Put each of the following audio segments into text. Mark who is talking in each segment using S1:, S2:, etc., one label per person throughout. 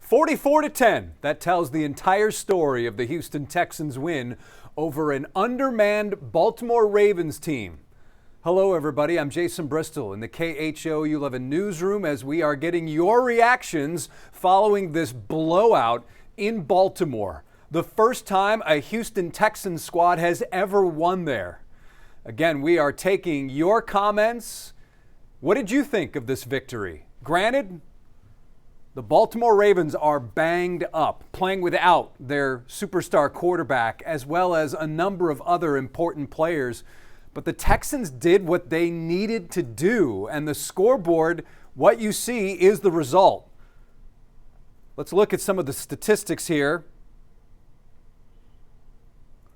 S1: 44-10. That tells the entire story of the Houston Texans win over an undermanned Baltimore Ravens team. Hello, everybody. I'm Jason Bristol in the KHOU 11 newsroom as we are getting your reactions following this blowout in Baltimore. The first time a Houston Texans squad has ever won there. Again, we are taking your comments. What did you think of this victory? Granted, the Baltimore Ravens are banged up, playing without their superstar quarterback as well as a number of other important players. But the Texans did what they needed to do, and the scoreboard, what you see, is the result. Let's look at some of the statistics here.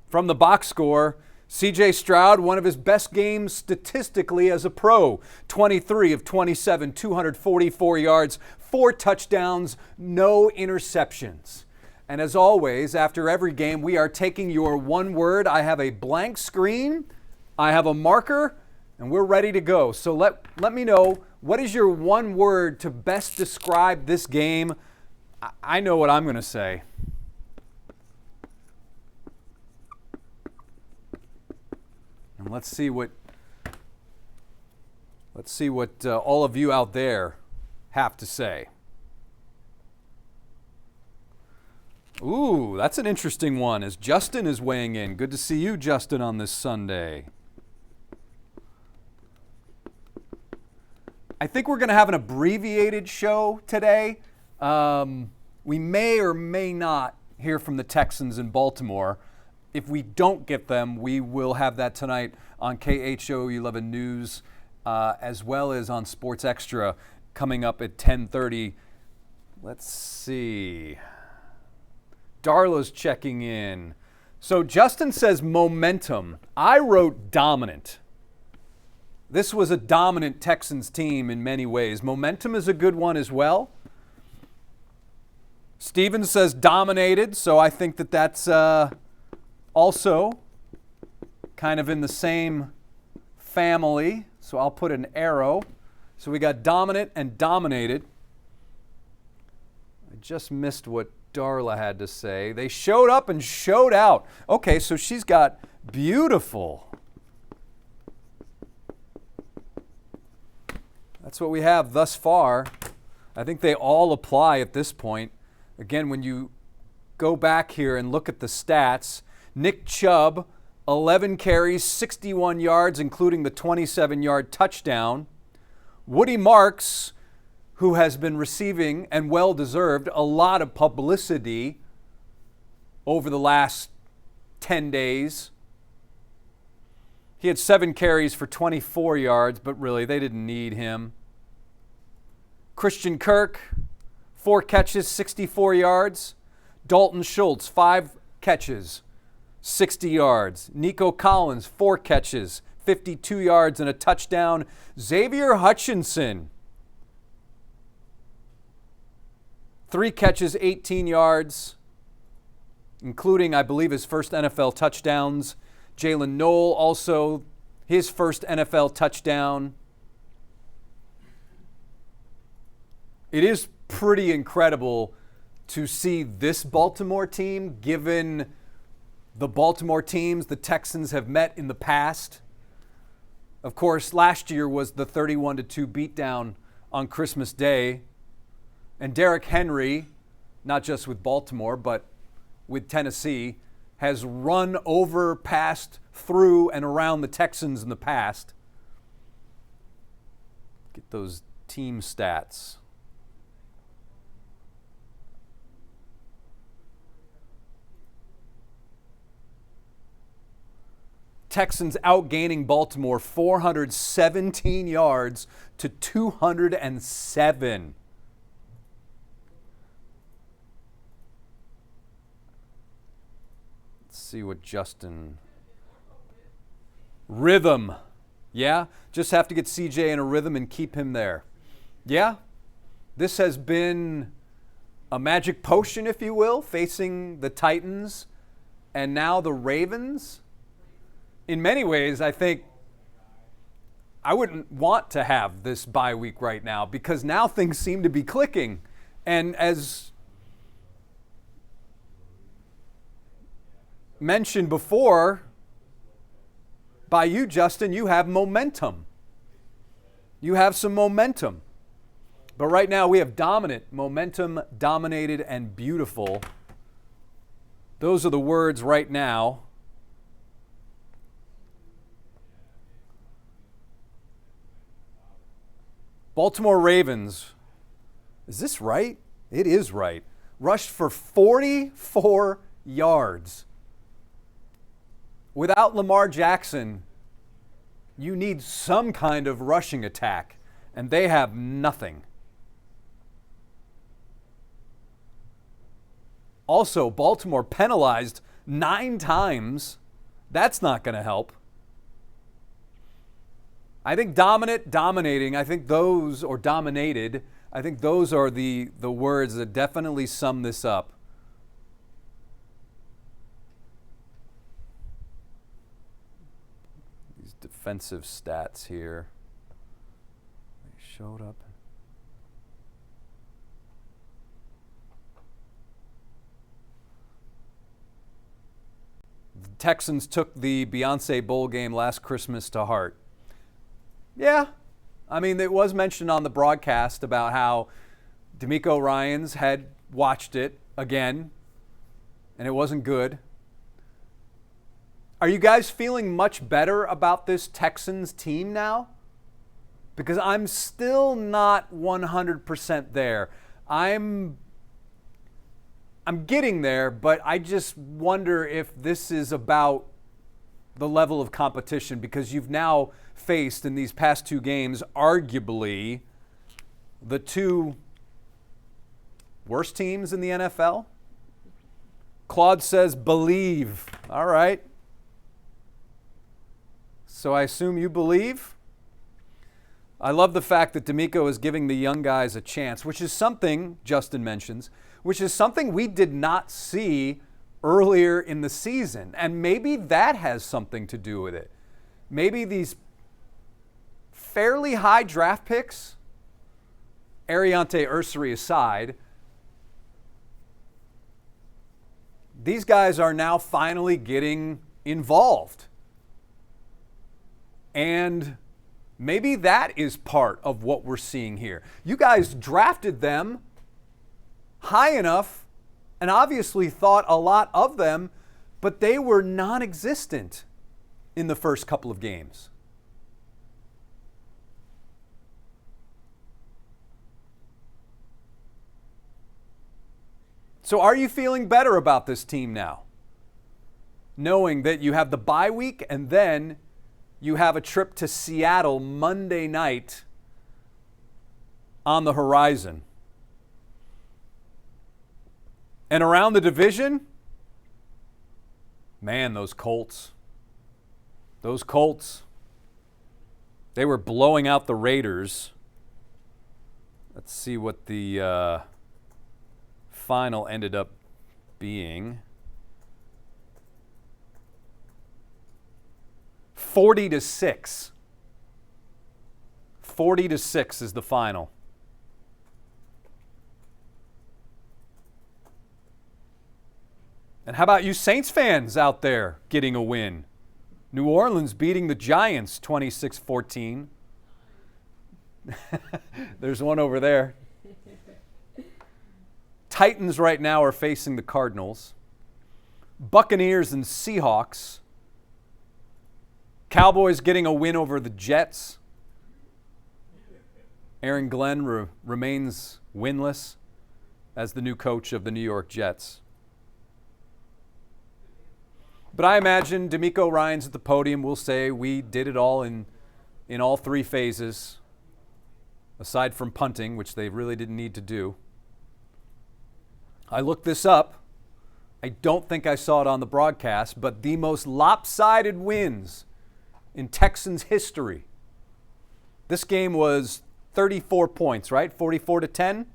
S1: From the box score, C.J. Stroud, one of his best games statistically as a pro. 23 of 27, 244 yards, 4 touchdowns, no interceptions. And as always, after every game, we are taking your one word. I have a blank screen, I have a marker, and we're ready to go. So let me know, what is your one word to best describe this game? I know what I'm going to say. And let's see what all of you out there have to say. Ooh, that's an interesting one as Justin is weighing in. Good to see you, Justin, on this Sunday. I think we're going to have an abbreviated show today. We may or may not hear from the Texans in Baltimore. If we don't get them, we will have that tonight on KHOU 11 News, as well as on Sports Extra coming up at 10:30. Let's see. Darla's checking in. So Justin says momentum. I wrote dominant. This was a dominant Texans team in many ways. Momentum is a good one as well. Steven says dominated, so I think that's also kind of in the same family, so I'll put an arrow. So we got dominant and dominated. I just missed what Darla had to say. They showed up and showed out. Okay, so she's got beautiful. That's what we have thus far. I think they all apply at this point. Again, when you go back here and look at the stats, Nick Chubb, 11 carries, 61 yards, including the 27-yard touchdown. Woody Marks, who has been receiving, and well-deserved, a lot of publicity over the last 10 days. He had 7 carries for 24 yards, but really, they didn't need him. Christian Kirk, 4 catches, 64 yards. Dalton Schultz, 5 catches, 60 yards. Nico Collins, 4 catches, 52 yards and a touchdown. Xavier Hutchinson, 3 catches, 18 yards, including, I believe, his first NFL touchdowns. Jalen Noel, also his first NFL touchdown. It is pretty incredible to see this Baltimore team, given the Baltimore teams the Texans have met in the past. Of course, last year was the 31-2 beatdown on Christmas Day. And Derrick Henry, not just with Baltimore, but with Tennessee, has run over, passed through, and around the Texans in the past. Get those team stats. Texans outgaining Baltimore 417 yards to 207. Let's see what Justin. Rhythm. Yeah, just have to get CJ in a rhythm and keep him there. Yeah, this has been a magic potion, if you will, facing the Titans and now the Ravens. In many ways, I think I wouldn't want to have this bye week right now because now things seem to be clicking. And as mentioned before by you, Justin, you have momentum. You have some momentum. But right now we have dominant, momentum, dominated, and beautiful. Those are the words right now. Baltimore Ravens, is this right? It is right. Rushed for 44 yards. Without Lamar Jackson, you need some kind of rushing attack, and they have nothing. Also, Baltimore penalized 9 times. That's not going to help. I think dominating, I think those, or dominated, I think those are the words that definitely sum this up. These defensive stats here. They showed up. The Texans took the Beyonce Bowl game last Christmas to heart. Yeah, I mean, it was mentioned on the broadcast about how DeMeco Ryans had watched it again, and it wasn't good. Are you guys feeling much better about this Texans team now? Because I'm still not 100% there. I'm getting there, but I just wonder if this is about the level of competition, because you've now faced in these past 2 games arguably the 2 worst teams in the NFL. Claude says believe. All right. So I assume you believe? I love the fact that DeMeco is giving the young guys a chance, which is something, Justin mentions, which is something we did not see earlier in the season. And maybe that has something to do with it. Maybe these fairly high draft picks, Ariante Ursary aside, these guys are now finally getting involved. And maybe that is part of what we're seeing here. You guys drafted them high enough and obviously thought a lot of them, but they were non-existent in the first couple of games. So are you feeling better about this team now? Knowing that you have the bye week and then you have a trip to Seattle Monday night on the horizon. And around the division, man, those Colts, they were blowing out the Raiders. Let's see what the final ended up being. 40-6. 40-6 is the final. And how about you Saints fans out there getting a win? New Orleans beating the Giants 26-14. There's one over there. Titans right now are facing the Cardinals. Buccaneers and Seahawks. Cowboys getting a win over the Jets. Aaron Glenn remains winless as the new coach of the New York Jets. But I imagine DeMeco Ryans at the podium will say we did it all in all 3 phases, aside from punting, which they really didn't need to do. I looked this up. I don't think I saw it on the broadcast, but the most lopsided wins in Texans history. This game was 34 points, right? 44-10.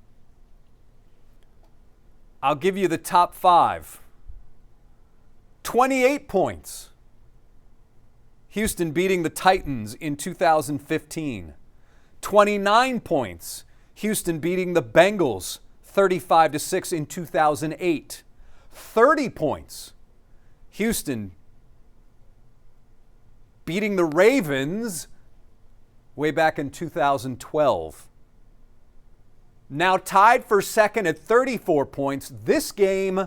S1: I'll give you the top 5. 28 points. Houston beating the Titans in 2015. 29 points. Houston beating the Bengals 35-6 in 2008. 30 points. Houston beating the Ravens way back in 2012. Now tied for second at 34 points. This game,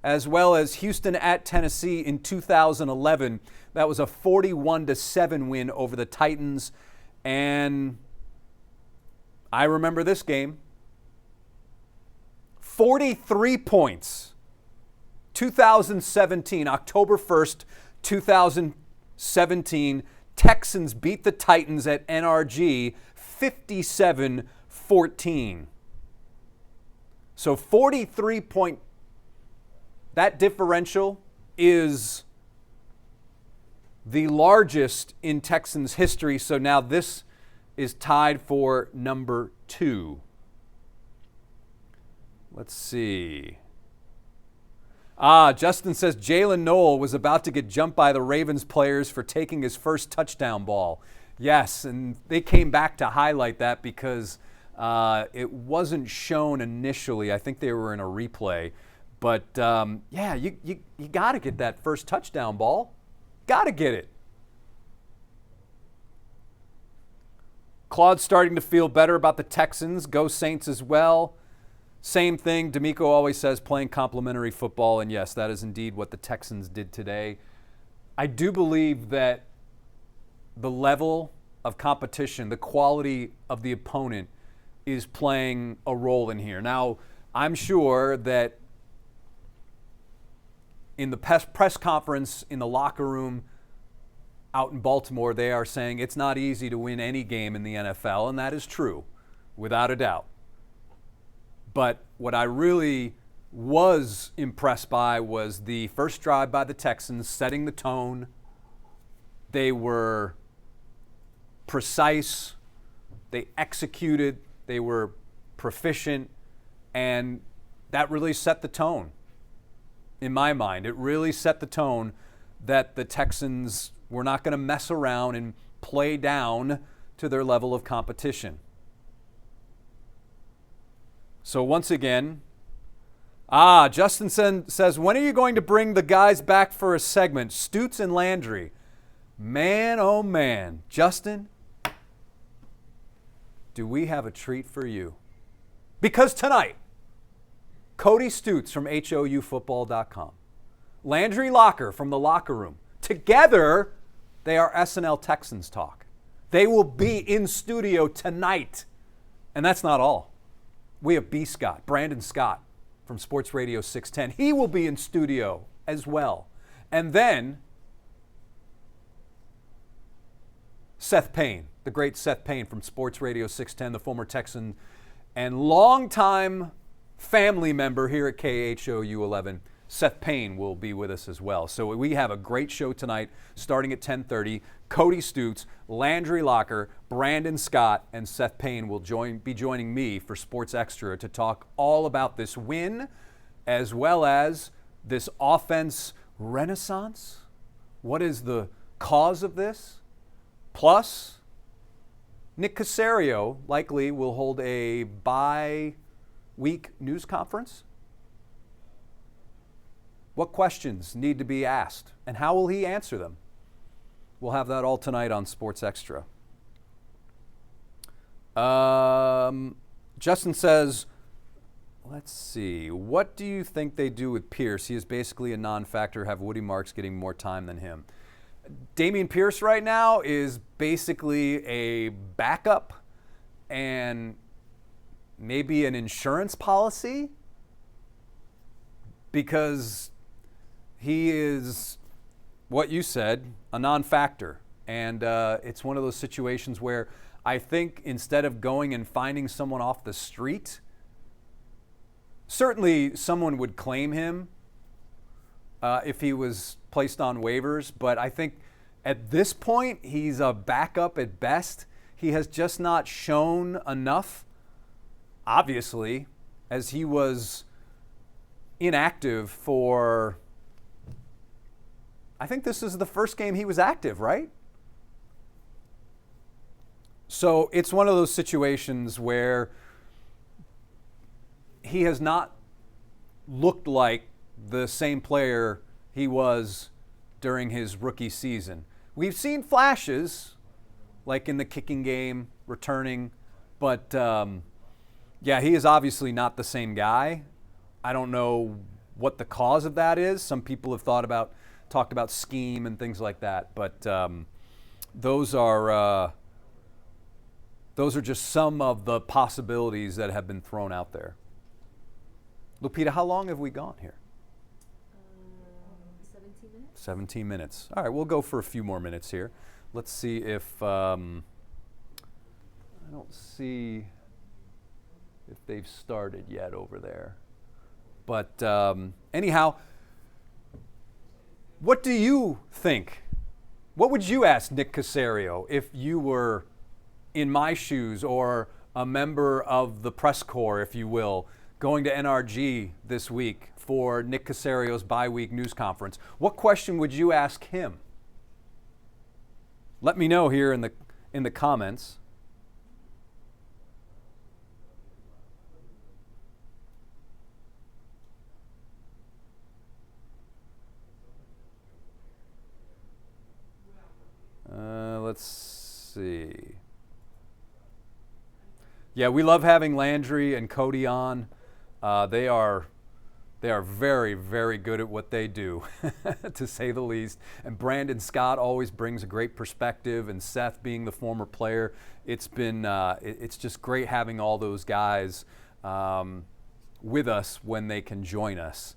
S1: as well as Houston at Tennessee in 2011, that was a 41-7 win over the Titans. And I remember this game. 43 points. 2017, October 1st, 2017, Texans beat the Titans at NRG 57-14. So 43 point, that differential is the largest in Texans history. So now this is tied for number 2. Let's see. Justin says Jalen Noel was about to get jumped by the Ravens players for taking his first touchdown ball. Yes, and they came back to highlight that because it wasn't shown initially. I think they were in a replay. But, yeah, you got to get that first touchdown ball. Got to get it. Claude's starting to feel better about the Texans. Go Saints as well. Same thing. D'Amico always says playing complementary football. And, yes, that is indeed what the Texans did today. I do believe that the level of competition, the quality of the opponent is playing a role in here. Now, I'm sure that in the press conference, in the locker room out in Baltimore, they are saying it's not easy to win any game in the NFL, and that is true, without a doubt. But what I really was impressed by was the first drive by the Texans, setting the tone. They were precise, they executed, they were proficient, and that really set the tone. In my mind, it really set the tone that the Texans were not going to mess around and play down to their level of competition. So once again, Justin says, when are you going to bring the guys back for a segment? Stutz and Landry. Man, oh man. Justin, do we have a treat for you? Because tonight, Cody Stutz from HOUfootball.com, Landry Locker from The Locker Room. Together, they are SNL Texans Talk. They will be in studio tonight. And that's not all. We have B. Scott, Brandon Scott from Sports Radio 610. He will be in studio as well. And then Seth Payne, the great Seth Payne from Sports Radio 610, the former Texan and longtime family member here at KHOU 11. Seth Payne will be with us as well. So we have a great show tonight starting at 10:30. Cody Stutz, Landry Locker, Brandon Scott, and Seth Payne will be joining me for Sports Extra to talk all about this win as well as this offense renaissance. What is the cause of this? Plus, Nick Caserio likely will hold a bi-week news conference. What questions need to be asked, and how will he answer them? We'll have that all tonight on Sports Extra. Justin says, let's see, what do you think they do with Pierce? He is basically a non-factor. Have Woody Marks getting more time than him? Damian Pierce right now is basically a backup and maybe an insurance policy because he is, what you said, a non-factor. And it's one of those situations where I think instead of going and finding someone off the street, certainly someone would claim him if he was placed on waivers. But I think at this point, he's a backup at best. He has just not shown enough, obviously, as he was inactive for, I think this is the first game he was active, right? So it's one of those situations where he has not looked like the same player he he was during his rookie season. We've seen flashes, like in the kicking game, returning, but yeah, he is obviously not the same guy. I don't know what the cause of that is. Some people have talked about scheme and things like that, but those are just some of the possibilities that have been thrown out there. Lupita, how long have we gone here?
S2: 17 minutes.
S1: 17 minutes. All right, we'll go for a few more minutes here. Let's see if I don't see if they've started yet over there. But anyhow, what do you think? What would you ask Nick Caserio if you were in my shoes or a member of the press corps, if you will, going to NRG this week for Nick Caserio's bye-week news conference? What question would you ask him? Let me know here in the comments. Let's see. Yeah, we love having Landry and Cody on. They are very, very good at what they do, to say the least. And Brandon Scott always brings a great perspective. And Seth, being the former player, it's just great having all those guys with us when they can join us.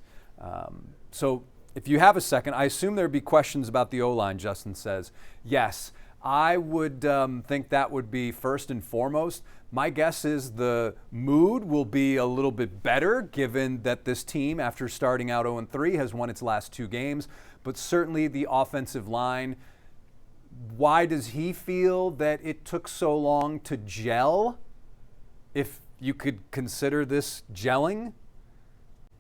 S1: So if you have a second, I assume there'd be questions about the O-line, Justin says. Yes, I would think that would be first and foremost. My guess is the mood will be a little bit better given that this team, after starting out 0-3, has won its last 2 games. But certainly the offensive line, why does he feel that it took so long to gel? If you could consider this gelling.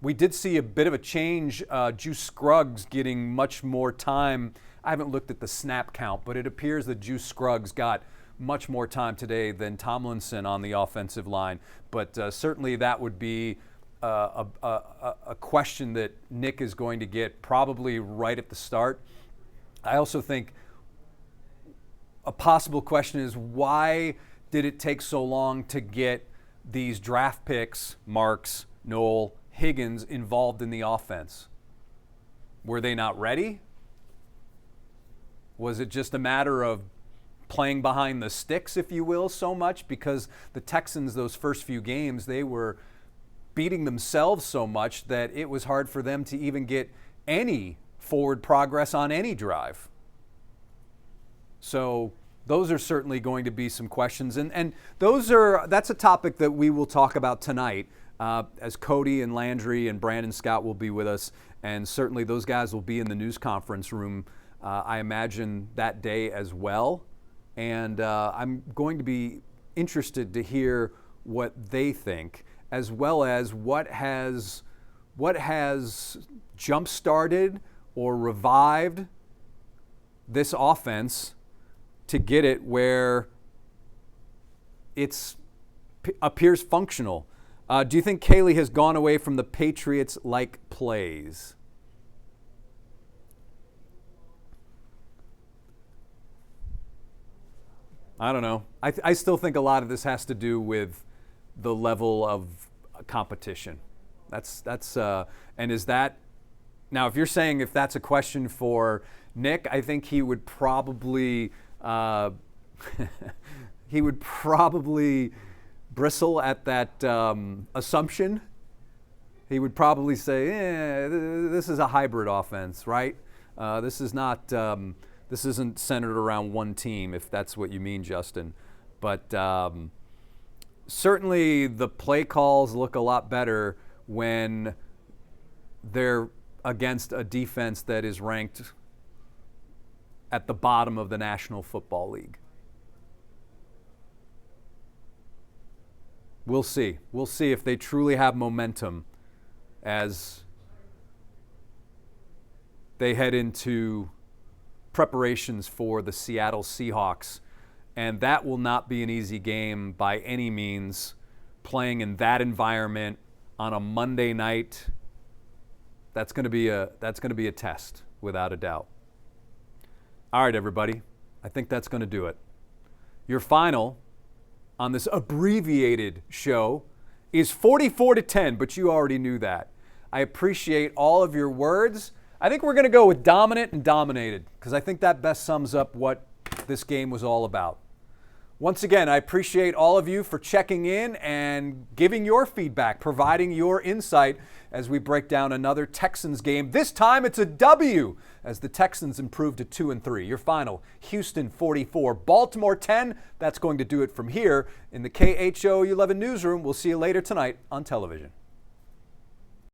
S1: We did see a bit of a change, Juice Scruggs getting much more time. I haven't looked at the snap count, but it appears that Juice Scruggs got much more time today than Tomlinson on the offensive line. But certainly that would be a question that Nick is going to get probably right at the start. I also think a possible question is, why did it take so long to get these draft picks, Marks, Noel, Higgins, involved in the offense? Were they not ready? Was it just a matter of playing behind the sticks, if you will, so much? Because the Texans, those first few games, they were beating themselves so much that it was hard for them to even get any forward progress on any drive. So those are certainly going to be some questions. And that's a topic that we will talk about tonight, as Cody and Landry and Brandon Scott will be with us. And certainly those guys will be in the news conference room, I imagine, that day as well. And I'm going to be interested to hear what they think, as well as what has jump-started or revived this offense to get it where it appears functional. Do you think Kaylee has gone away from the Patriots-like plays? I don't know. I still think a lot of this has to do with the level of competition. And is that, now if you're saying if that's a question for Nick, I think he would probably bristle at that assumption. He would probably say, this is a hybrid offense, right? This isn't centered around one team, if that's what you mean, Justin. But certainly the play calls look a lot better when they're against a defense that is ranked at the bottom of the National Football League. We'll see. We'll see if they truly have momentum as they head into preparations for the Seattle Seahawks. And that will not be an easy game by any means, playing in that environment on a Monday night That's going to be a test, without a doubt. All right, everybody. I think that's going to do it. Your final on this abbreviated show is 44-10, but you already knew that. I appreciate all of your words. I think we're going to go with dominant and dominated because I think that best sums up what this game was all about. Once again, I appreciate all of you for checking in and giving your feedback, providing your insight as we break down another Texans game. This time it's a W as the Texans improve to 2-3. Your final, Houston 44, Baltimore 10. That's going to do it from here in the KHOU 11 newsroom. We'll see you later tonight on television.